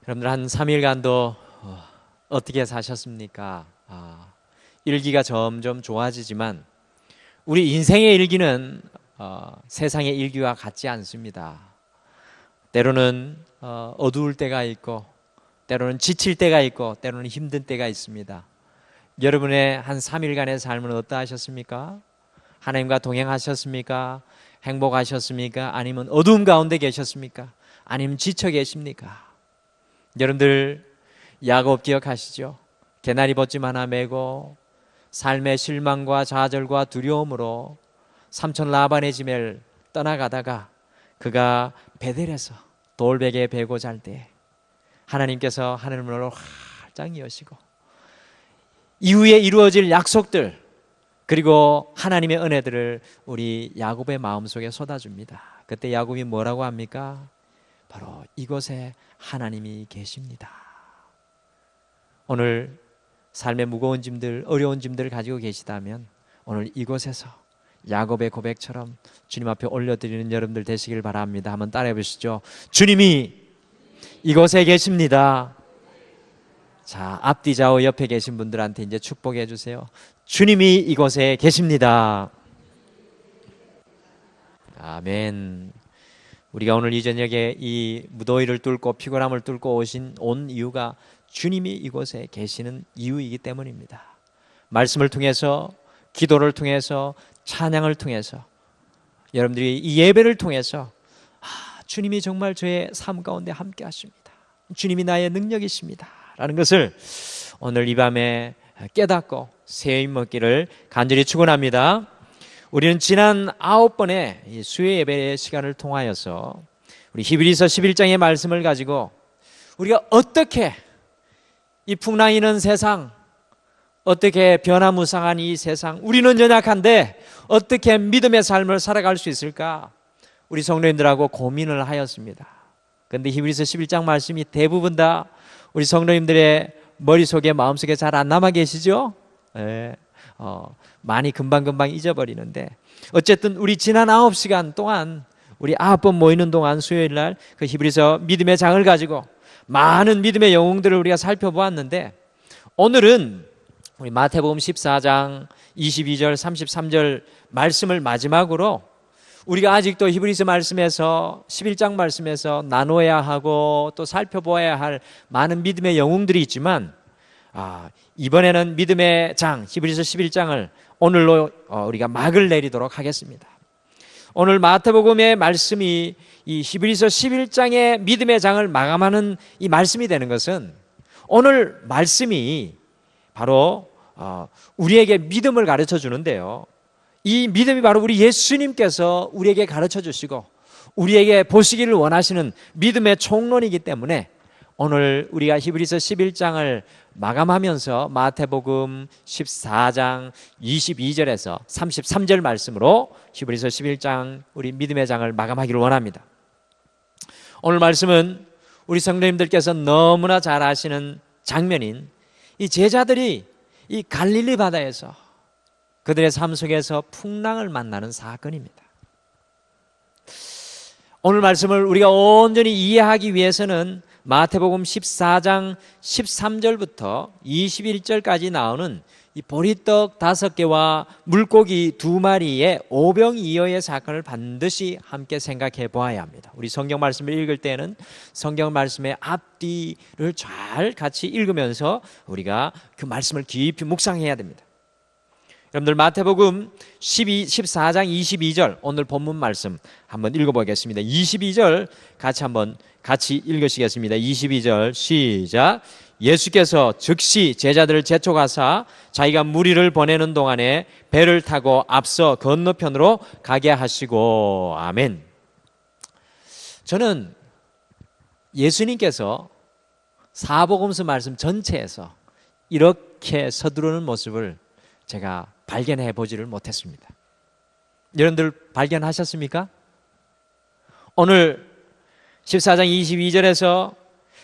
여러분들 한 3일간도 어떻게 사셨습니까? 일기가 점점 좋아지지만 우리 인생의 일기는 세상의 일기와 같지 않습니다. 때로는 어두울 때가 있고, 때로는 지칠 때가 있고, 때로는 힘든 때가 있습니다. 여러분의 한 3일간의 삶은 어떠하셨습니까? 하나님과 동행하셨습니까? 행복하셨습니까? 아니면 어두움 가운데 계셨습니까? 아니면 지쳐 계십니까? 여러분들 야곱 기억하시죠? 개나리 벗집 하나 메고 삶의 실망과 좌절과 두려움으로 삼촌 라반의 집을 떠나가다가 그가 베델에서 돌베개에 베고 잘 때 하나님께서 하늘문을 활짝 여시고 이후에 이루어질 약속들 그리고 하나님의 은혜들을 우리 야곱의 마음속에 쏟아줍니다. 그때 야곱이 뭐라고 합니까? 바로 이곳에 하나님이 계십니다. 오늘 삶의 무거운 짐들, 어려운 짐들을 가지고 계시다면 오늘 이곳에서 야곱의 고백처럼 주님 앞에 올려드리는 여러분들 되시길 바랍니다. 한번 따라해 보시죠. 주님이 이곳에 계십니다. 자, 앞뒤 좌우 옆에 계신 분들한테 이제 축복해 주세요. 주님이 이곳에 계십니다. 아멘. 우리가 오늘 이 저녁에 이 무더위를 뚫고 피곤함을 뚫고 온 이유가 주님이 이곳에 계시는 이유이기 때문입니다. 말씀을 통해서, 기도를 통해서, 찬양을 통해서, 여러분들이 이 예배를 통해서 주님이 정말 저의 삶 가운데 함께 하십니다. 주님이 나의 능력이십니다 라는 것을 오늘 이 밤에 깨닫고 새 힘 먹기를 간절히 축원합니다. 우리는 지난 9번의 수요 예배의 시간을 통하여서 우리 히브리서 11장의 말씀을 가지고 우리가 어떻게 이 풍랑이는 세상, 어떻게 변화무쌍한 이 세상, 우리는 연약한데 어떻게 믿음의 삶을 살아갈 수 있을까? 우리 성도님들하고 고민을 하였습니다. 그런데 히브리서 11장 말씀이 대부분 다 우리 성도님들의 머릿속에 마음속에 잘 안 남아 계시죠? 네. 많이 금방금방 잊어버리는데 어쨌든 우리 지난 9시간 동안 우리 9번 모이는 동안 수요일 날 그 히브리서 믿음의 장을 가지고 많은 믿음의 영웅들을 우리가 살펴보았는데 오늘은 우리 마태복음 14장 22절 33절 말씀을 마지막으로 우리가 아직도 히브리서 말씀에서 11장 말씀에서 나눠야 하고 또 살펴보아야 할 많은 믿음의 영웅들이 있지만 이번에는 믿음의 장 히브리서 11장을 오늘로 우리가 막을 내리도록 하겠습니다. 오늘 마태복음의 말씀이 이 히브리서 11장의 믿음의 장을 마감하는 이 말씀이 되는 것은 오늘 말씀이 바로 우리에게 믿음을 가르쳐 주는데요. 이 믿음이 바로 우리 예수님께서 우리에게 가르쳐 주시고 우리에게 보시기를 원하시는 믿음의 총론이기 때문에 오늘 우리가 히브리서 11장을 마감하면서 마태복음 14장 22절에서 33절 말씀으로 히브리서 11장 우리 믿음의 장을 마감하기를 원합니다. 오늘 말씀은 우리 성도님들께서 너무나 잘 아시는 장면인 이 제자들이 이 갈릴리 바다에서 그들의 삶 속에서 풍랑을 만나는 사건입니다. 오늘 말씀을 우리가 온전히 이해하기 위해서는 마태복음 14장 13절부터 21절까지 나오는 이 보리떡 5개와 물고기 2마리의 오병이어의 사건을 반드시 함께 생각해 보아야 합니다. 우리 성경 말씀을 읽을 때는 성경 말씀의 앞뒤를 잘 같이 읽으면서 우리가 그 말씀을 깊이 묵상해야 됩니다. 여러분들 마태복음 14장 22절 오늘 본문 말씀 한번 읽어보겠습니다. 22절 같이 읽으시겠습니다. 22절 시작. 예수께서 즉시 제자들을 재촉하사 자기가 무리를 보내는 동안에 배를 타고 앞서 건너편으로 가게 하시고 아멘. 저는 예수님께서 사복음서 말씀 전체에서 이렇게 서두르는 모습을 제가 발견해 보지를 못했습니다. 여러분들 발견하셨습니까? 오늘 14장 22절에서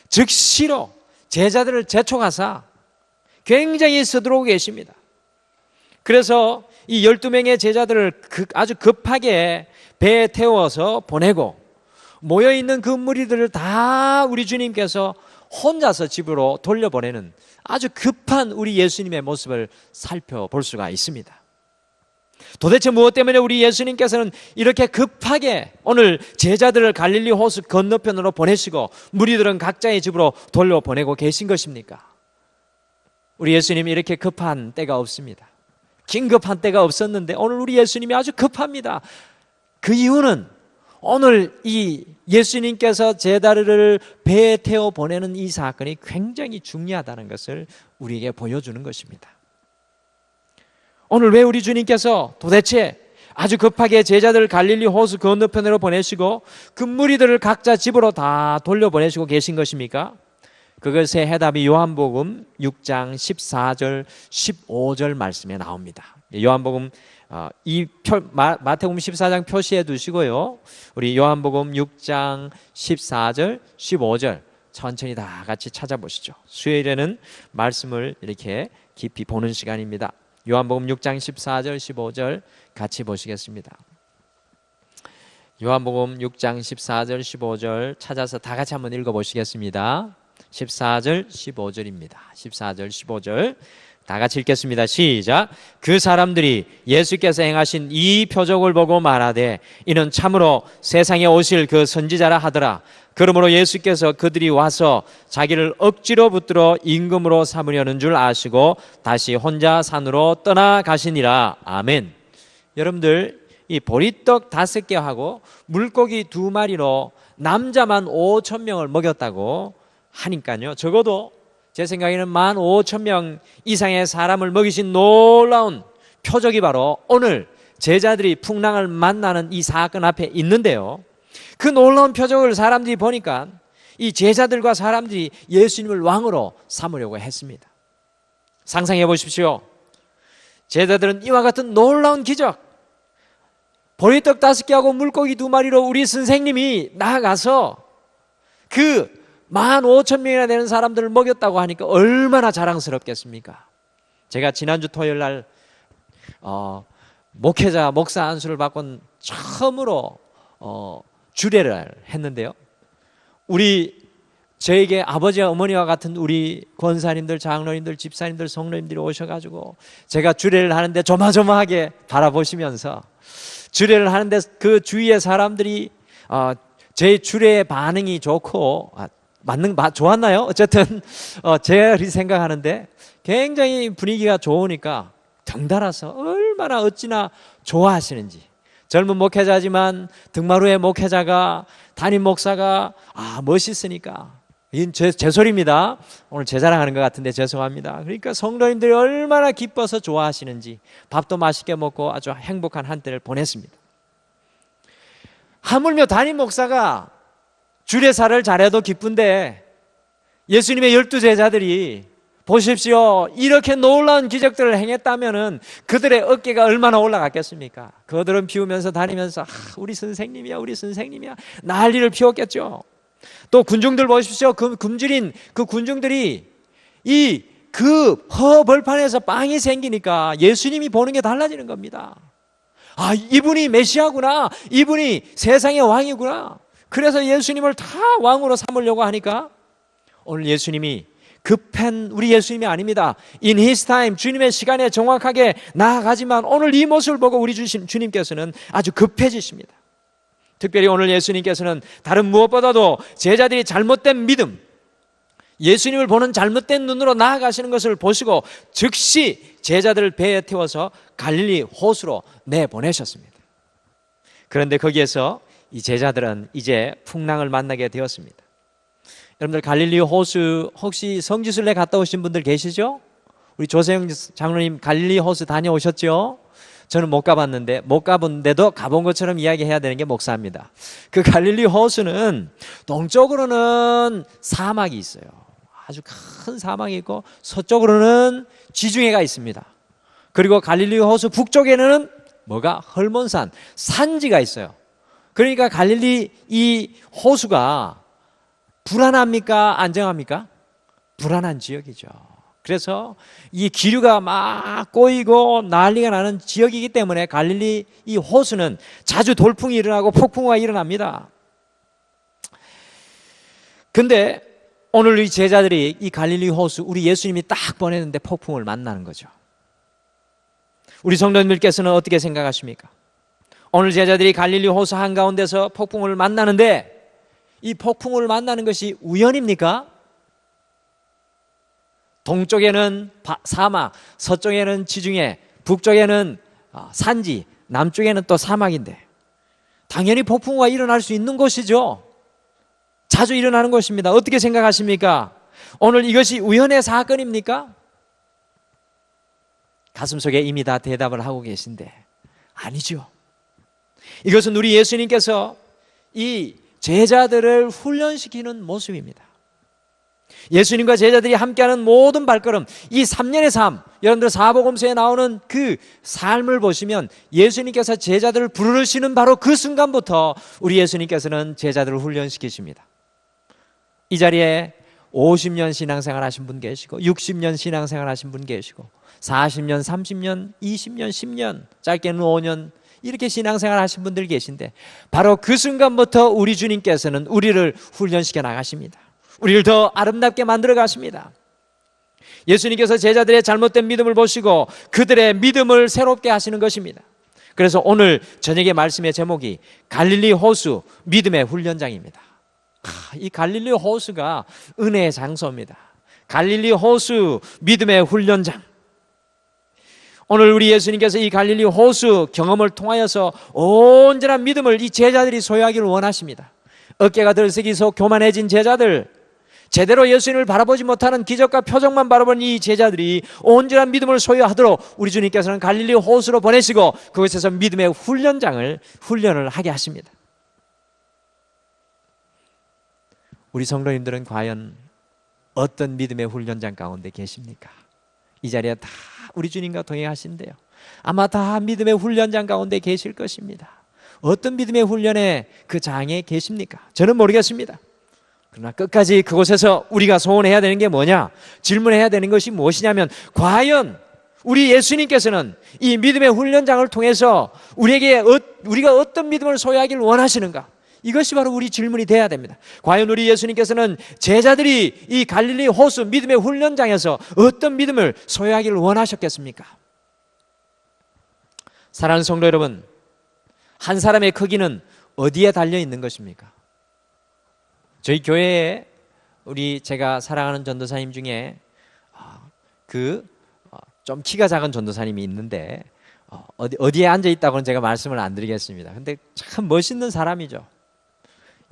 즉시로 제자들을 재촉하사 굉장히 서두르고 계십니다. 그래서 이 12명의 제자들을 아주 급하게 배에 태워서 보내고 모여있는 그 무리들을 다 우리 주님께서 혼자서 집으로 돌려보내는 아주 급한 우리 예수님의 모습을 살펴볼 수가 있습니다. 도대체 무엇 때문에 우리 예수님께서는 이렇게 급하게 오늘 제자들을 갈릴리 호수 건너편으로 보내시고 무리들은 각자의 집으로 돌려보내고 계신 것입니까? 우리 예수님이 이렇게 급한 때가 없습니다. 긴급한 때가 없었는데 오늘 우리 예수님이 아주 급합니다. 그 이유는 오늘 이 예수님께서 제자들을 배에 태워 보내는 이 사건이 굉장히 중요하다는 것을 우리에게 보여주는 것입니다. 오늘 왜 우리 주님께서 도대체 아주 급하게 제자들을 갈릴리 호수 건너편으로 보내시고 그 무리들을 각자 집으로 다 돌려보내시고 계신 것입니까? 그것의 해답이 요한복음 6장 14절 15절 말씀에 나옵니다. 요한복음 마태복음 14장 표시해 두시고요. 우리 요한복음 6장 14절 15절 천천히 다 같이 찾아보시죠. 수요일에는 말씀을 이렇게 깊이 보는 시간입니다. 요한복음 6장 14절 15절 같이 보시겠습니다. 요한복음 6장 14절 15절 찾아서 다 같이 한번 읽어보시겠습니다. 14절 15절입니다. 14절 15절 다 같이 읽겠습니다. 시작. 그 사람들이 예수께서 행하신 이 표적을 보고 말하되 이는 참으로 세상에 오실 그 선지자라 하더라. 그러므로 예수께서 그들이 와서 자기를 억지로 붙들어 임금으로 삼으려는 줄 아시고 다시 혼자 산으로 떠나가시니라. 아멘. 여러분들 이 보리떡 5개 하고 물고기 2마리로 남자만 5,000명을 먹였다고 하니까요. 적어도 제 생각에는 15,000명 이상의 사람을 먹이신 놀라운 표적이 바로 오늘 제자들이 풍랑을 만나는 이 사건 앞에 있는데요. 그 놀라운 표적을 사람들이 보니까 이 제자들과 사람들이 예수님을 왕으로 삼으려고 했습니다. 상상해 보십시오. 제자들은 이와 같은 놀라운 기적, 보리떡 5개하고 물고기 2마리로 우리 선생님이 나아가서 그 15,000명이나 되는 사람들을 먹였다고 하니까 얼마나 자랑스럽겠습니까? 제가 지난주 토요일 날 목사 안수를 받고 처음으로 주례를 했는데요. 저에게 아버지와 어머니와 같은 우리 권사님들, 장로님들, 집사님들, 성로님들이 오셔가지고 제가 주례를 하는데 조마조마하게 바라보시면서 주례를 하는데 그 주위의 사람들이 제 주례의 반응이 좋고 좋았나요? 어쨌든 제가 생각하는데 굉장히 분위기가 좋으니까 덩달아서 얼마나 어찌나 좋아하시는지, 젊은 목회자지만 등마루의 목회자가, 담임 목사가 멋있으니까, 이건 제 소리입니다. 오늘 제 자랑하는 것 같은데 죄송합니다. 그러니까 성도님들이 얼마나 기뻐서 좋아하시는지 밥도 맛있게 먹고 아주 행복한 한때를 보냈습니다. 하물며 담임 목사가 주례사를 잘해도 기쁜데 예수님의 12제자들이 보십시오, 이렇게 놀라운 기적들을 행했다면은 그들의 어깨가 얼마나 올라갔겠습니까? 그들은 비우면서 다니면서 우리 선생님이야, 우리 선생님이야 난리를 피웠겠죠. 또 군중들 보십시오. 그 군중들이 그 허벌판에서 빵이 생기니까 예수님이 보는 게 달라지는 겁니다. 이분이 메시아구나, 이분이 세상의 왕이구나. 그래서 예수님을 다 왕으로 삼으려고 하니까 오늘 예수님이 급한 우리 예수님이 아닙니다. In His time, 주님의 시간에 정확하게 나아가지만 오늘 이 모습을 보고 우리 주님께서는 아주 급해지십니다. 특별히 오늘 예수님께서는 다른 무엇보다도 제자들이 잘못된 믿음, 예수님을 보는 잘못된 눈으로 나아가시는 것을 보시고 즉시 제자들을 배에 태워서 갈릴리 호수로 내보내셨습니다. 그런데 거기에서 이 제자들은 이제 풍랑을 만나게 되었습니다. 여러분들 갈릴리 호수 혹시 성지순례 갔다 오신 분들 계시죠? 우리 조세영 장로님 갈릴리 호수 다녀오셨죠? 저는 못 가본데도 가본 것처럼 이야기해야 되는 게 목사입니다. 그 갈릴리 호수는 동쪽으로는 사막이 있어요. 아주 큰 사막이 있고 서쪽으로는 지중해가 있습니다. 그리고 갈릴리 호수 북쪽에는 헐몬산, 산지가 있어요. 그러니까 갈릴리 이 호수가 불안합니까? 안정합니까? 불안한 지역이죠. 그래서 이 기류가 막 꼬이고 난리가 나는 지역이기 때문에 갈릴리 이 호수는 자주 돌풍이 일어나고 폭풍우가 일어납니다. 근데 오늘 이 제자들이 이 갈릴리 호수, 우리 예수님이 딱 보내는데 폭풍을 만나는 거죠. 우리 성도님들께서는 어떻게 생각하십니까? 오늘 제자들이 갈릴리 호수 한가운데서 폭풍을 만나는데 이 폭풍을 만나는 것이 우연입니까? 동쪽에는 사막, 서쪽에는 지중해, 북쪽에는 산지, 남쪽에는 또 사막인데 당연히 폭풍우가 일어날 수 있는 것이죠. 자주 일어나는 것입니다. 어떻게 생각하십니까? 오늘 이것이 우연의 사건입니까? 가슴속에 이미 다 대답을 하고 계신데 아니죠. 이것은 우리 예수님께서 이 제자들을 훈련시키는 모습입니다. 예수님과 제자들이 함께하는 모든 발걸음, 이 3년의 삶, 여러분들 사복음서에 나오는 그 삶을 보시면 예수님께서 제자들을 부르시는 바로 그 순간부터 우리 예수님께서는 제자들을 훈련시키십니다. 이 자리에 50년 신앙생활 하신 분 계시고 60년 신앙생활 하신 분 계시고 40년, 30년, 20년, 10년, 짧게는 5년 이렇게 신앙생활 하신 분들 계신데 바로 그 순간부터 우리 주님께서는 우리를 훈련시켜 나가십니다. 우리를 더 아름답게 만들어 가십니다. 예수님께서 제자들의 잘못된 믿음을 보시고 그들의 믿음을 새롭게 하시는 것입니다. 그래서 오늘 저녁의 말씀의 제목이 갈릴리 호수 믿음의 훈련장입니다. 이 갈릴리 호수가 은혜의 장소입니다. 갈릴리 호수 믿음의 훈련장. 오늘 우리 예수님께서 이 갈릴리 호수 경험을 통하여서 온전한 믿음을 이 제자들이 소유하기를 원하십니다. 어깨가 들썩이서 교만해진 제자들, 제대로 예수님을 바라보지 못하는 기적과 표적만 바라본 이 제자들이 온전한 믿음을 소유하도록 우리 주님께서는 갈릴리 호수로 보내시고 그곳에서 믿음의 훈련을 하게 하십니다. 우리 성도님들은 과연 어떤 믿음의 훈련장 가운데 계십니까? 이 자리에 다 우리 주님과 동행하신대요. 아마 다 믿음의 훈련장 가운데 계실 것입니다. 어떤 믿음의 훈련에 그 장에 계십니까? 저는 모르겠습니다. 그러나 끝까지 그곳에서 우리가 소원해야 되는 게 뭐냐? 질문해야 되는 것이 무엇이냐면 과연 우리 예수님께서는 이 믿음의 훈련장을 통해서 우리가 어떤 믿음을 소유하기를 원하시는가? 이것이 바로 우리 질문이 돼야 됩니다. 과연 우리 예수님께서는 제자들이 이 갈릴리 호수 믿음의 훈련장에서 어떤 믿음을 소유하기를 원하셨겠습니까? 사랑하는 성도 여러분, 한 사람의 크기는 어디에 달려 있는 것입니까? 저희 교회에 제가 사랑하는 전도사님 중에 좀 키가 작은 전도사님이 있는데 어디에 앉아 있다고는 제가 말씀을 안 드리겠습니다. 근데 참 멋있는 사람이죠.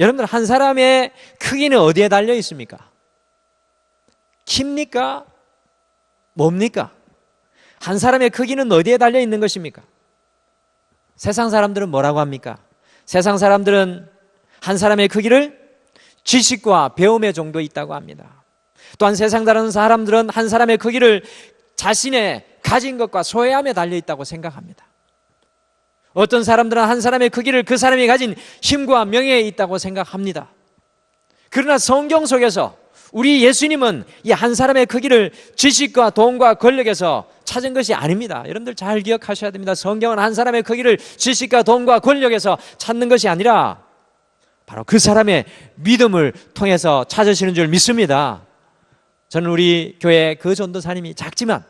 여러분들 한 사람의 크기는 어디에 달려 있습니까? 키입니까? 뭡니까? 한 사람의 크기는 어디에 달려 있는 것입니까? 세상 사람들은 뭐라고 합니까? 세상 사람들은 한 사람의 크기를 지식과 배움의 정도에 있다고 합니다. 또한 세상 다른 사람들은 한 사람의 크기를 자신의 가진 것과 소유함에 달려 있다고 생각합니다. 어떤 사람들은 한 사람의 크기를 그 사람이 가진 힘과 명예에 있다고 생각합니다. 그러나 성경 속에서 우리 예수님은 이 한 사람의 크기를 지식과 돈과 권력에서 찾은 것이 아닙니다. 여러분들 잘 기억하셔야 됩니다. 성경은 한 사람의 크기를 지식과 돈과 권력에서 찾는 것이 아니라 바로 그 사람의 믿음을 통해서 찾으시는 줄 믿습니다. 저는 우리 교회 그 전도사님이 작지만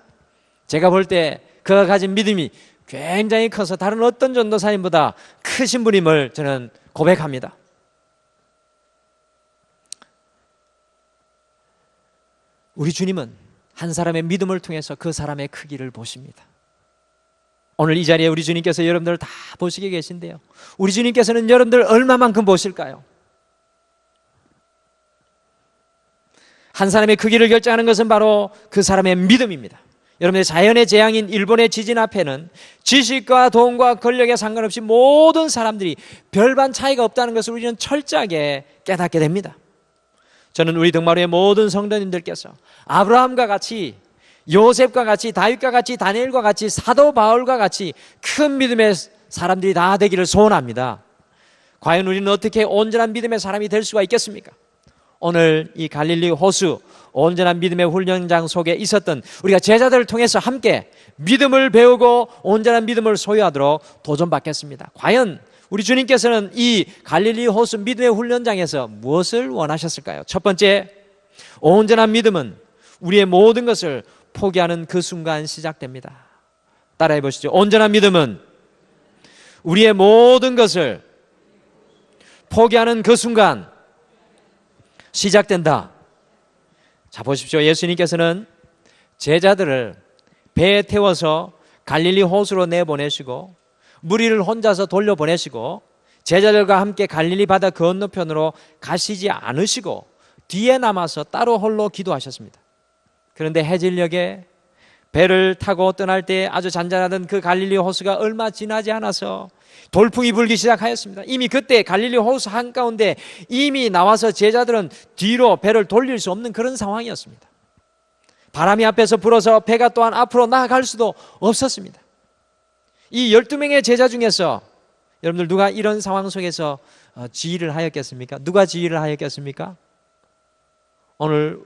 제가 볼 때 그가 가진 믿음이 굉장히 커서 다른 어떤 전도사님보다 크신 분임을 저는 고백합니다. 우리 주님은 한 사람의 믿음을 통해서 그 사람의 크기를 보십니다. 오늘 이 자리에 우리 주님께서 여러분들 다 보시게 계신데요. 우리 주님께서는 여러분들 얼마만큼 보실까요? 한 사람의 크기를 결정하는 것은 바로 그 사람의 믿음입니다. 여러분들 자연의 재앙인 일본의 지진 앞에는 지식과 돈과 권력에 상관없이 모든 사람들이 별반 차이가 없다는 것을 우리는 철저하게 깨닫게 됩니다. 저는 우리 등마루의 모든 성도님들께서 아브라함과 같이 요셉과 같이 다윗과 같이 다니엘과 같이 사도 바울과 같이 큰 믿음의 사람들이 다 되기를 소원합니다. 과연 우리는 어떻게 온전한 믿음의 사람이 될 수가 있겠습니까? 오늘 이 갈릴리 호수 온전한 믿음의 훈련장 속에 있었던 우리가 제자들을 통해서 함께 믿음을 배우고 온전한 믿음을 소유하도록 도전받겠습니다. 과연 우리 주님께서는 이 갈릴리 호수 믿음의 훈련장에서 무엇을 원하셨을까요? 첫 번째, 온전한 믿음은 우리의 모든 것을 포기하는 그 순간 시작됩니다. 따라해 보시죠. 온전한 믿음은 우리의 모든 것을 포기하는 그 순간 시작된다. 자, 보십시오. 예수님께서는 제자들을 배에 태워서 갈릴리 호수로 내보내시고 무리를 혼자서 돌려보내시고 제자들과 함께 갈릴리 바다 건너편으로 가시지 않으시고 뒤에 남아서 따로 홀로 기도하셨습니다. 그런데 해질녘에 배를 타고 떠날 때 아주 잔잔하던 그 갈릴리 호수가 얼마 지나지 않아서 돌풍이 불기 시작하였습니다. 이미 그때 갈릴리 호수 한가운데 이미 나와서 제자들은 뒤로 배를 돌릴 수 없는 그런 상황이었습니다. 바람이 앞에서 불어서 배가 또한 앞으로 나아갈 수도 없었습니다. 이 12명의 제자 중에서 여러분들 누가 이런 상황 속에서 지휘를 하였겠습니까? 누가 지휘를 하였겠습니까? 오늘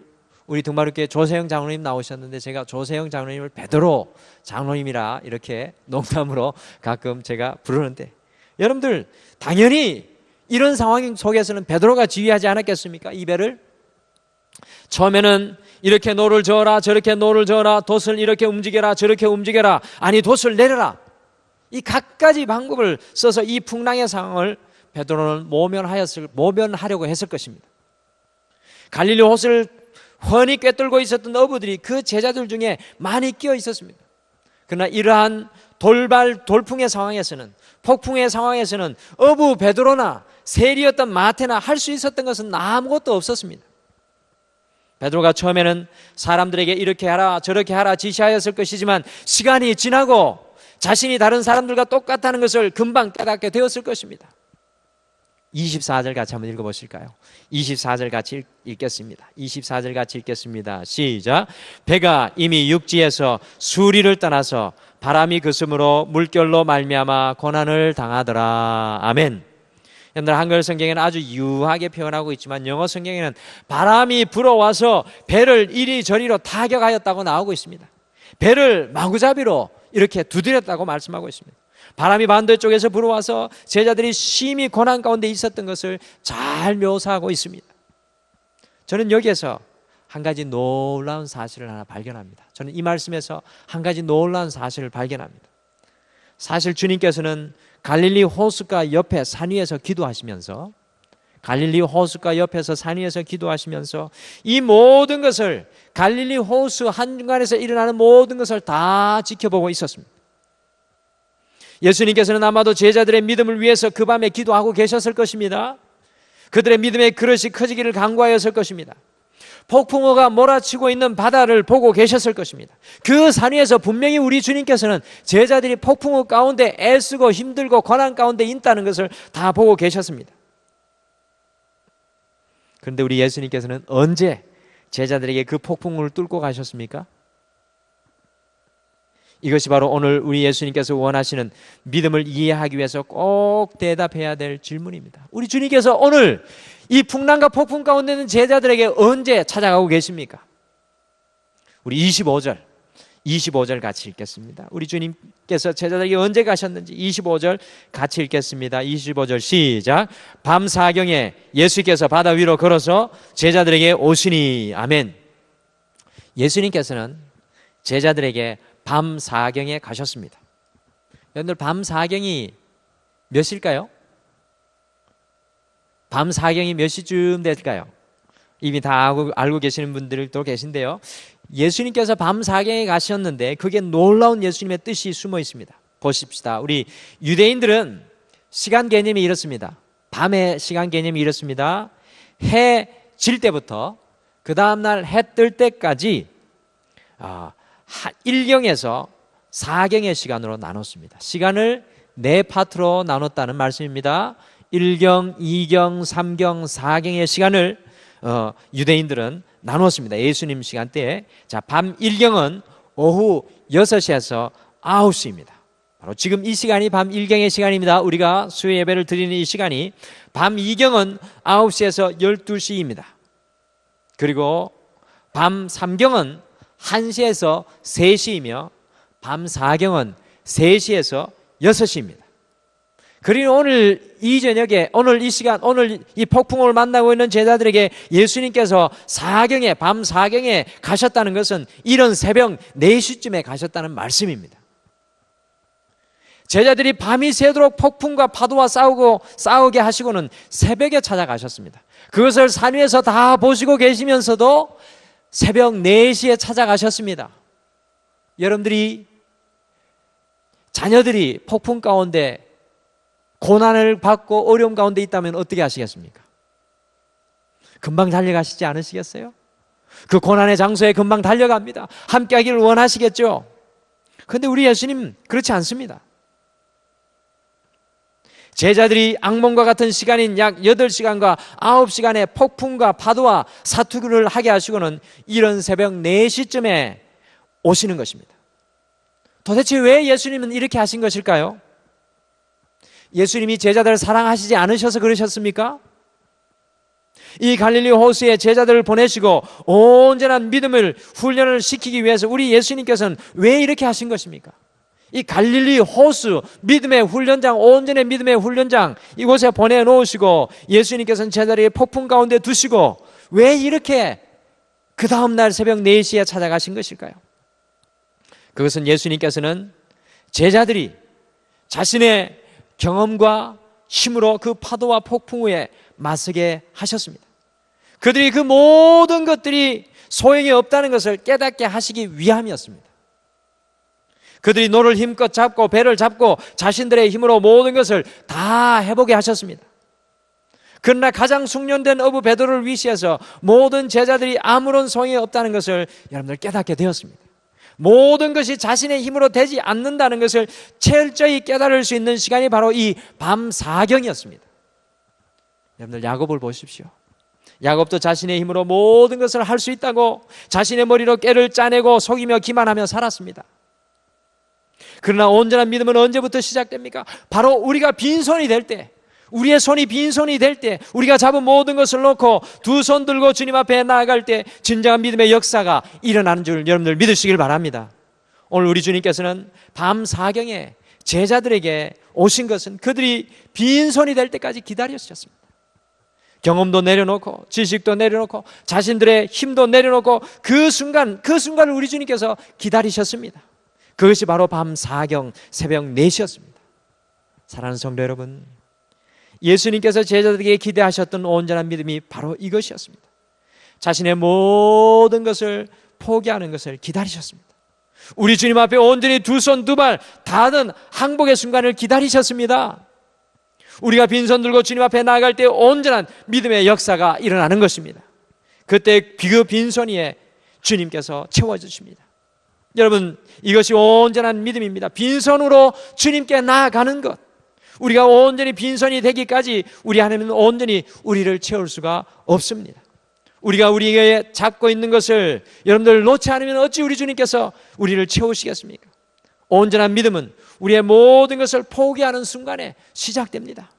우리 등마루교회 조세영 장로님 나오셨는데 제가 조세영 장로님을 베드로 장로님이라 이렇게 농담으로 가끔 제가 부르는데, 여러분들 당연히 이런 상황 속에서는 베드로가 지휘하지 않았겠습니까? 이 배를 처음에는 이렇게 노를 저어라 저렇게 노를 저어라, 돛을 이렇게 움직여라 저렇게 움직여라, 아니 돛을 내려라, 이 갖가지 방법을 써서 이 풍랑의 상황을 베드로는 모면하려고 했을 것입니다. 갈릴리 호수를 훤히 꿰뚫고 있었던 어부들이 그 제자들 중에 많이 끼어 있었습니다. 그러나 이러한 돌풍의 상황에서는, 폭풍의 상황에서는 어부 베드로나 세리였던 마태나 할 수 있었던 것은 아무것도 없었습니다. 베드로가 처음에는 사람들에게 이렇게 하라 저렇게 하라 지시하였을 것이지만 시간이 지나고 자신이 다른 사람들과 똑같다는 것을 금방 깨닫게 되었을 것입니다. 24절 같이 한번 읽어보실까요? 24절 같이 읽겠습니다. 24절 같이 읽겠습니다. 시작. 배가 이미 육지에서 수리를 떠나서 바람이 그스므로 물결로 말미암아 고난을 당하더라. 아멘. 여러분들 한글 성경에는 아주 유하게 표현하고 있지만 영어 성경에는 바람이 불어와서 배를 이리저리로 타격하였다고 나오고 있습니다. 배를 마구잡이로 이렇게 두드렸다고 말씀하고 있습니다. 바람이 반대쪽에서 불어와서 제자들이 심히 고난 가운데 있었던 것을 잘 묘사하고 있습니다. 저는 여기에서 한 가지 놀라운 사실을 하나 발견합니다. 저는 이 말씀에서 한 가지 놀라운 사실을 발견합니다. 사실 주님께서는 갈릴리 호숫가 옆에 산 위에서 기도하시면서 이 모든 것을, 갈릴리 호수 한중간에서 일어나는 모든 것을 다 지켜보고 있었습니다. 예수님께서는 아마도 제자들의 믿음을 위해서 그 밤에 기도하고 계셨을 것입니다. 그들의 믿음의 그릇이 커지기를 간구하였을 것입니다. 폭풍우가 몰아치고 있는 바다를 보고 계셨을 것입니다. 그 산 위에서 분명히 우리 주님께서는 제자들이 폭풍우 가운데 애쓰고 힘들고 고난 가운데 있다는 것을 다 보고 계셨습니다. 그런데 우리 예수님께서는 언제 제자들에게 그 폭풍우를 뚫고 가셨습니까? 이것이 바로 오늘 우리 예수님께서 원하시는 믿음을 이해하기 위해서 꼭 대답해야 될 질문입니다. 우리 주님께서 오늘 이 풍랑과 폭풍 가운데 있는 제자들에게 언제 찾아가고 계십니까? 우리 25절 같이 읽겠습니다. 우리 주님께서 제자들에게 언제 가셨는지 25절 같이 읽겠습니다. 25절 시작. 밤 사경에 예수께서 바다 위로 걸어서 제자들에게 오시니. 아멘. 예수님께서는 제자들에게 밤 사경에 가셨습니다. 여러분들 밤 사경이 몇 시일까요? 밤 사경이 몇 시쯤 될까요? 이미 다 알고 계시는 분들도 계신데요, 예수님께서 밤 사경에 가셨는데 그게 놀라운 예수님의 뜻이 숨어 있습니다. 보십시다. 우리 유대인들은 시간 개념이 이렇습니다. 밤의 시간 개념이 이렇습니다. 해 질 때부터 그 다음날 해 뜰 때까지 1경에서 4경의 시간으로 나눴습니다. 시간을 4파트로 나눴다는 말씀입니다. 1경, 2경, 3경, 4경의 시간을 유대인들은 나눴습니다. 예수님 시간대에. 자, 밤 1경은 오후 6시에서 9시입니다. 바로 지금 이 시간이 밤 1경의 시간입니다. 우리가 수요 예배를 드리는 이 시간이. 밤 2경은 9시에서 12시입니다. 그리고 밤 3경은 1시에서 3시이며 밤 4경은 3시에서 6시입니다. 그리고 오늘 이 저녁에, 오늘 이 시간, 오늘 이 폭풍을 만나고 있는 제자들에게 예수님께서 밤 4경에 가셨다는 것은 이런 새벽 4시쯤에 가셨다는 말씀입니다. 제자들이 밤이 새도록 폭풍과 파도와 싸우게 하시고는 새벽에 찾아가셨습니다. 그것을 산 위에서 다 보시고 계시면서도 새벽 4시에 찾아가셨습니다. 여러분들이, 자녀들이 폭풍 가운데 고난을 받고 어려움 가운데 있다면 어떻게 하시겠습니까? 금방 달려가시지 않으시겠어요? 그 고난의 장소에 금방 달려갑니다. 함께 하기를 원하시겠죠? 그런데 우리 예수님 그렇지 않습니다. 제자들이 악몽과 같은 시간인 약 8시간과 9시간의 폭풍과 파도와 사투를 하게 하시고는 이런 새벽 4시쯤에 오시는 것입니다. 도대체 왜 예수님은 이렇게 하신 것일까요? 예수님이 제자들을 사랑하시지 않으셔서 그러셨습니까? 이 갈릴리 호수에 제자들을 보내시고 온전한 믿음을 훈련을 시키기 위해서 우리 예수님께서는 왜 이렇게 하신 것입니까? 이 갈릴리 호수, 믿음의 훈련장, 온전의 믿음의 훈련장, 이곳에 보내놓으시고 예수님께서는 제자들이 폭풍 가운데 두시고 왜 이렇게 그 다음날 새벽 4시에 찾아가신 것일까요? 그것은 예수님께서는 제자들이 자신의 경험과 힘으로 그 파도와 폭풍 위에 맞서게 하셨습니다. 그들이 그 모든 것들이 소용이 없다는 것을 깨닫게 하시기 위함이었습니다. 그들이 노를 힘껏 잡고 배를 잡고 자신들의 힘으로 모든 것을 다 해보게 하셨습니다. 그러나 가장 숙련된 어부 베드로를 위시해서 모든 제자들이 아무런 소용이 없다는 것을 여러분들 깨닫게 되었습니다. 모든 것이 자신의 힘으로 되지 않는다는 것을 철저히 깨달을 수 있는 시간이 바로 이 밤 4경이었습니다. 여러분들 야곱을 보십시오. 야곱도 자신의 힘으로 모든 것을 할 수 있다고 자신의 머리로 깨를 짜내고 속이며 기만하며 살았습니다. 그러나 온전한 믿음은 언제부터 시작됩니까? 바로 우리가 빈손이 될 때, 우리의 손이 빈손이 될 때, 우리가 잡은 모든 것을 놓고 두 손 들고 주님 앞에 나아갈 때 진정한 믿음의 역사가 일어나는 줄 여러분들 믿으시길 바랍니다. 오늘 우리 주님께서는 밤 4경에 제자들에게 오신 것은 그들이 빈손이 될 때까지 기다리셨습니다. 경험도 내려놓고 지식도 내려놓고 자신들의 힘도 내려놓고 그 순간을 우리 주님께서 기다리셨습니다. 그것이 바로 밤 4경 새벽 4시였습니다. 사랑하는 성도 여러분, 예수님께서 제자들에게 기대하셨던 온전한 믿음이 바로 이것이었습니다. 자신의 모든 것을 포기하는 것을 기다리셨습니다. 우리 주님 앞에 온전히 두 손 두 발 닿은 항복의 순간을 기다리셨습니다. 우리가 빈손 들고 주님 앞에 나아갈 때 온전한 믿음의 역사가 일어나는 것입니다. 그때 그 빈손 위에 주님께서 채워주십니다. 여러분, 이것이 온전한 믿음입니다. 빈손으로 주님께 나아가는 것, 우리가 온전히 빈손이 되기까지 우리 하나님은 온전히 우리를 채울 수가 없습니다. 우리가 우리에게 잡고 있는 것을 여러분들 놓지 않으면 어찌 우리 주님께서 우리를 채우시겠습니까? 온전한 믿음은 우리의 모든 것을 포기하는 순간에 시작됩니다.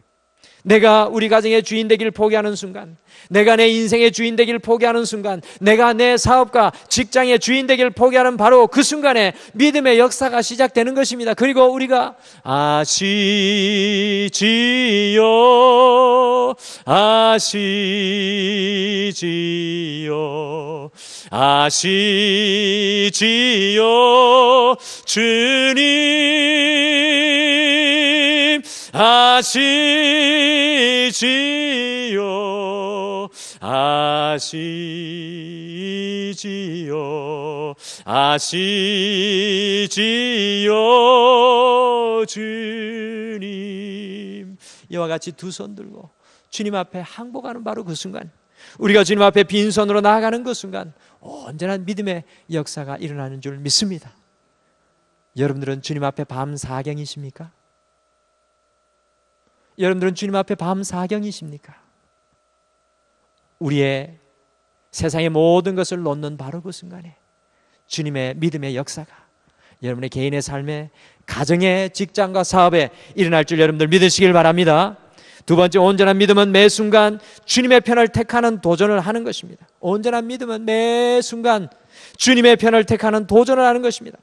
내가 우리 가정의 주인 되기를 포기하는 순간, 내가 내 인생의 주인 되기를 포기하는 순간, 내가 내 사업과 직장의 주인 되기를 포기하는 바로 그 순간에 믿음의 역사가 시작되는 것입니다. 그리고 우리가 아시지요 주님 아시지요 주님. 이와 같이 두 손 들고 주님 앞에 항복하는 바로 그 순간, 우리가 주님 앞에 빈손으로 나아가는 그 순간 온전한 믿음의 역사가 일어나는 줄 믿습니다. 여러분들은 주님 앞에 밤 4경이십니까? 여러분들은 주님 앞에 밤 4경이십니까? 우리의 세상의 모든 것을 놓는 바로 그 순간에 주님의 믿음의 역사가 여러분의 개인의 삶에, 가정의, 직장과 사업에 일어날 줄 여러분들 믿으시길 바랍니다. 두 번째, 온전한 믿음은 매 순간 주님의 편을 택하는 도전을 하는 것입니다. 온전한 믿음은 매 순간 주님의 편을 택하는 도전을 하는 것입니다.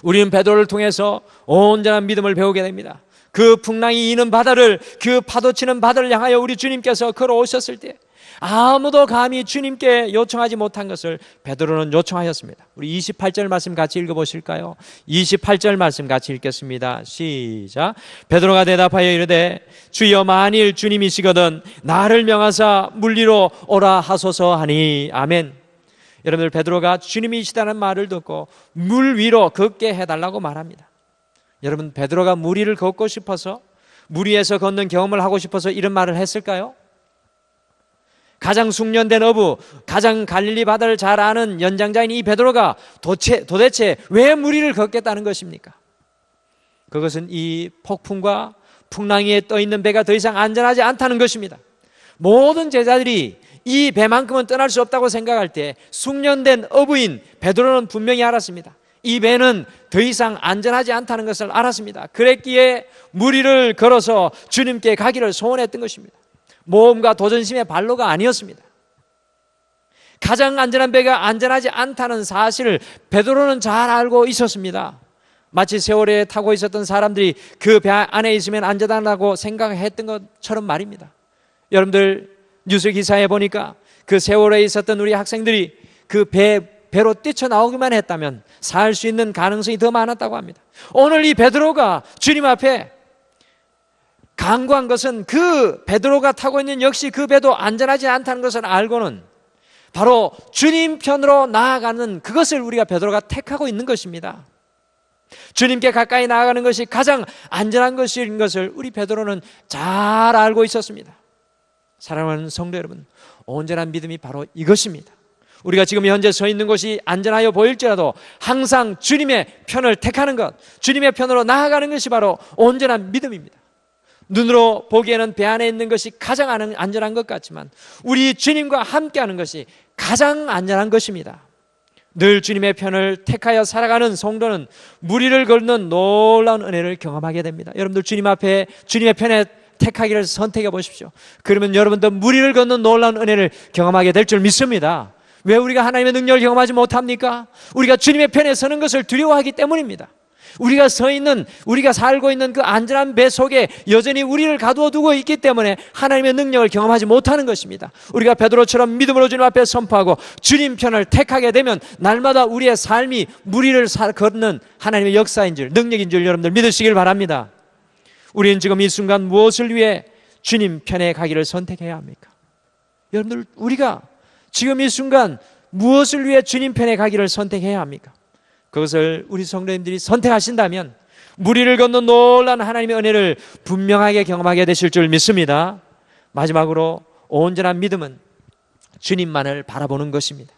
우리는 베드로를 통해서 온전한 믿음을 배우게 됩니다. 그 풍랑이 이는 바다를, 그 파도치는 바다를 향하여 우리 주님께서 걸어오셨을 때 아무도 감히 주님께 요청하지 못한 것을 베드로는 요청하였습니다. 우리 28절 말씀 같이 읽어보실까요? 28절 말씀 같이 읽겠습니다. 시작. 베드로가 대답하여 이르되 주여 만일 주님이시거든 나를 명하사 물 위로 오라 하소서 하니. 아멘. 여러분들, 베드로가 주님이시다는 말을 듣고 물 위로 걷게 해달라고 말합니다. 여러분, 베드로가 물 위를 걷고 싶어서, 물 위에서 걷는 경험을 하고 싶어서 이런 말을 했을까요? 가장 숙련된 어부, 가장 갈릴리 바다를 잘 아는 연장자인 이 베드로가 도대체 왜 물 위를 걷겠다는 것입니까? 그것은 이 폭풍과 풍랑 위에 떠있는 배가 더 이상 안전하지 않다는 것입니다. 모든 제자들이 이 배만큼은 떠날 수 없다고 생각할 때 숙련된 어부인 베드로는 분명히 알았습니다. 이 배는 더 이상 안전하지 않다는 것을 알았습니다. 그랬기에 물 위를 걸어서 주님께 가기를 소원했던 것입니다. 모험과 도전심의 발로가 아니었습니다. 가장 안전한 배가 안전하지 않다는 사실을 베드로는 잘 알고 있었습니다. 마치 세월에 타고 있었던 사람들이 그 배 안에 있으면 안전하다고 생각했던 것처럼 말입니다. 여러분들, 뉴스 기사에 보니까 그 세월에 있었던 우리 학생들이 그 배로 뛰쳐나오기만 했다면 살 수 있는 가능성이 더 많았다고 합니다. 오늘 이 베드로가 주님 앞에 간구한 것은 그 베드로가 타고 있는 역시 그 배도 안전하지 않다는 것을 알고는 바로 주님 편으로 나아가는 그것을 우리가 베드로가 택하고 있는 것입니다. 주님께 가까이 나아가는 것이 가장 안전한 것인 것을 우리 베드로는 잘 알고 있었습니다. 사랑하는 성도 여러분, 온전한 믿음이 바로 이것입니다. 우리가 지금 현재 서 있는 곳이 안전하여 보일지라도 항상 주님의 편을 택하는 것, 주님의 편으로 나아가는 것이 바로 온전한 믿음입니다. 눈으로 보기에는 배 안에 있는 것이 가장 안전한 것 같지만 우리 주님과 함께하는 것이 가장 안전한 것입니다. 늘 주님의 편을 택하여 살아가는 성도는 물 위를 걷는 놀라운 은혜를 경험하게 됩니다. 여러분들, 주님 앞에 주님의 편에 택하기를 선택해 보십시오. 그러면 여러분도 물 위를 걷는 놀라운 은혜를 경험하게 될 줄 믿습니다. 왜 우리가 하나님의 능력을 경험하지 못합니까? 우리가 주님의 편에 서는 것을 두려워하기 때문입니다. 우리가 살고 있는 그 안전한 배 속에 여전히 우리를 가두어 두고 있기 때문에 하나님의 능력을 경험하지 못하는 것입니다. 우리가 베드로처럼 믿음으로 주님 앞에 선포하고 주님 편을 택하게 되면 날마다 우리의 삶이 물 위를 걷는 하나님의 역사인 줄, 능력인 줄 여러분들 믿으시길 바랍니다. 우리는 지금 이 순간 무엇을 위해 주님 편에 가기를 선택해야 합니까? 여러분들, 우리가 지금 이 순간 무엇을 위해 주님 편에 가기를 선택해야 합니까? 그것을 우리 성도님들이 선택하신다면 물 위를 걷는 놀라운 하나님의 은혜를 분명하게 경험하게 되실 줄 믿습니다. 마지막으로, 온전한 믿음은 주님만을 바라보는 것입니다.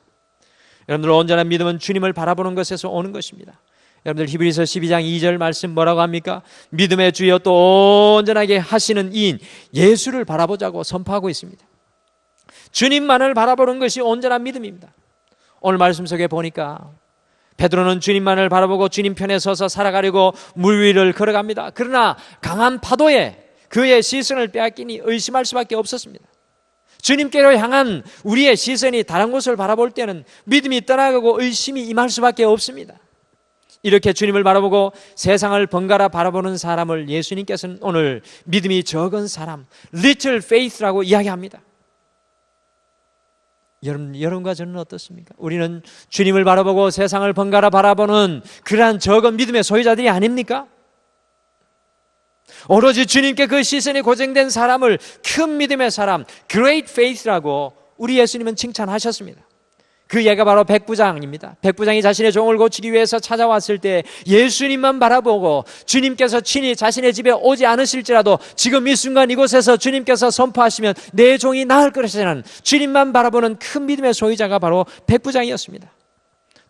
여러분들, 온전한 믿음은 주님을 바라보는 것에서 오는 것입니다. 여러분들, 히브리서 12장 2절 말씀 뭐라고 합니까? 믿음의 주여 또 온전하게 하시는 이인 예수를 바라보자고 선포하고 있습니다. 주님만을 바라보는 것이 온전한 믿음입니다. 오늘 말씀 속에 보니까 베드로는 주님만을 바라보고 주님 편에 서서 살아가려고 물 위를 걸어갑니다. 그러나 강한 파도에 그의 시선을 빼앗기니 의심할 수밖에 없었습니다. 주님께로 향한 우리의 시선이 다른 곳을 바라볼 때는 믿음이 떠나가고 의심이 임할 수밖에 없습니다. 이렇게 주님을 바라보고 세상을 번갈아 바라보는 사람을 예수님께서는 오늘 믿음이 적은 사람, little faith라고 이야기합니다. 여러분과 저는 어떻습니까? 우리는 주님을 바라보고 세상을 번갈아 바라보는 그러한 적은 믿음의 소유자들이 아닙니까? 오로지 주님께 그 시선이 고정된 사람을 큰 믿음의 사람, great faith라고 우리 예수님은 칭찬하셨습니다. 그 예가 바로 백부장입니다. 백부장이 자신의 종을 고치기 위해서 찾아왔을 때 예수님만 바라보고 주님께서 친히 자신의 집에 오지 않으실지라도 지금 이 순간 이곳에서 주님께서 선포하시면 내 종이 나을 것이라는 주님만 바라보는 큰 믿음의 소유자가 바로 백부장이었습니다.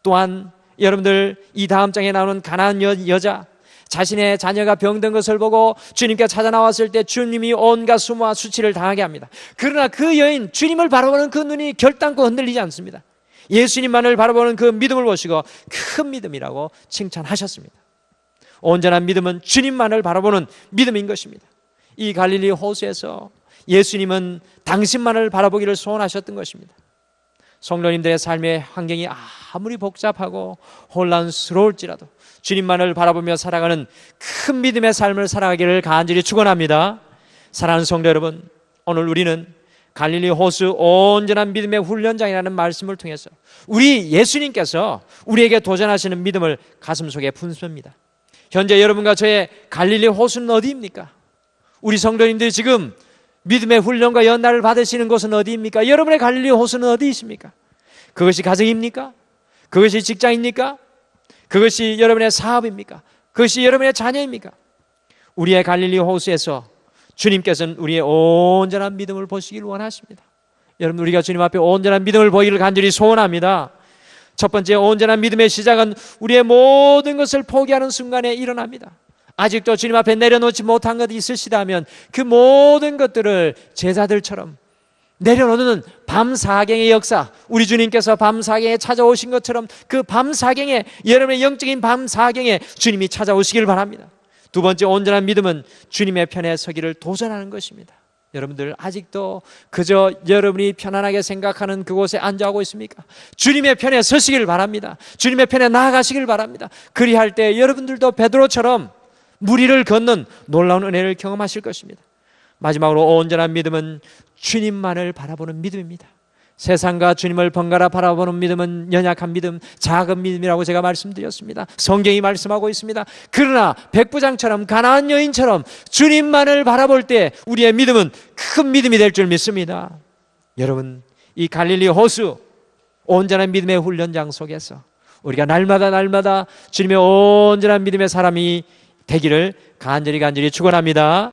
또한 여러분들, 이 다음 장에 나오는 가나안 여자, 자신의 자녀가 병든 것을 보고 주님께 찾아 나왔을 때 주님이 온갖 수모와 수치를 당하게 합니다. 그러나 그 여인, 주님을 바라보는 그 눈이 결단코 흔들리지 않습니다. 예수님만을 바라보는 그 믿음을 보시고 큰 믿음이라고 칭찬하셨습니다. 온전한 믿음은 주님만을 바라보는 믿음인 것입니다. 이 갈릴리 호수에서 예수님은 당신만을 바라보기를 소원하셨던 것입니다. 성도님들의 삶의 환경이 아무리 복잡하고 혼란스러울지라도 주님만을 바라보며 살아가는 큰 믿음의 삶을 살아가기를 간절히 축원합니다. 사랑하는 성도 여러분, 오늘 우리는 갈릴리 호수 온전한 믿음의 훈련장이라는 말씀을 통해서 우리 예수님께서 우리에게 도전하시는 믿음을 가슴속에 품습니다. 현재 여러분과 저의 갈릴리 호수는 어디입니까? 우리 성도님들이 지금 믿음의 훈련과 연단을 받으시는 곳은 어디입니까? 여러분의 갈릴리 호수는 어디 있습니까? 그것이 가정입니까? 그것이 직장입니까? 그것이 여러분의 사업입니까? 그것이 여러분의 자녀입니까? 우리의 갈릴리 호수에서 주님께서는 우리의 온전한 믿음을 보시길 원하십니다. 여러분, 우리가 주님 앞에 온전한 믿음을 보이기를 간절히 소원합니다. 첫 번째, 온전한 믿음의 시작은 우리의 모든 것을 포기하는 순간에 일어납니다. 아직도 주님 앞에 내려놓지 못한 것이 있으시다면 그 모든 것들을 제자들처럼 내려놓는 밤사경의 역사, 우리 주님께서 밤사경에 찾아오신 것처럼 그 밤사경에, 여러분의 영적인 밤사경에 주님이 찾아오시길 바랍니다. 두 번째, 온전한 믿음은 주님의 편에 서기를 도전하는 것입니다. 여러분들 아직도 그저 여러분이 편안하게 생각하는 그곳에 앉아오고 있습니까? 주님의 편에 서시길 바랍니다. 주님의 편에 나아가시길 바랍니다. 그리할 때 여러분들도 베드로처럼 물 위를 걷는 놀라운 은혜를 경험하실 것입니다. 마지막으로 온전한 믿음은 주님만을 바라보는 믿음입니다. 세상과 주님을 번갈아 바라보는 믿음은 연약한 믿음, 작은 믿음이라고 제가 말씀드렸습니다. 성경이 말씀하고 있습니다. 그러나 백부장처럼, 가나안 여인처럼 주님만을 바라볼 때 우리의 믿음은 큰 믿음이 될 줄 믿습니다. 여러분, 이 갈릴리 호수 온전한 믿음의 훈련장 속에서 우리가 날마다 주님의 온전한 믿음의 사람이 되기를 간절히 축원합니다.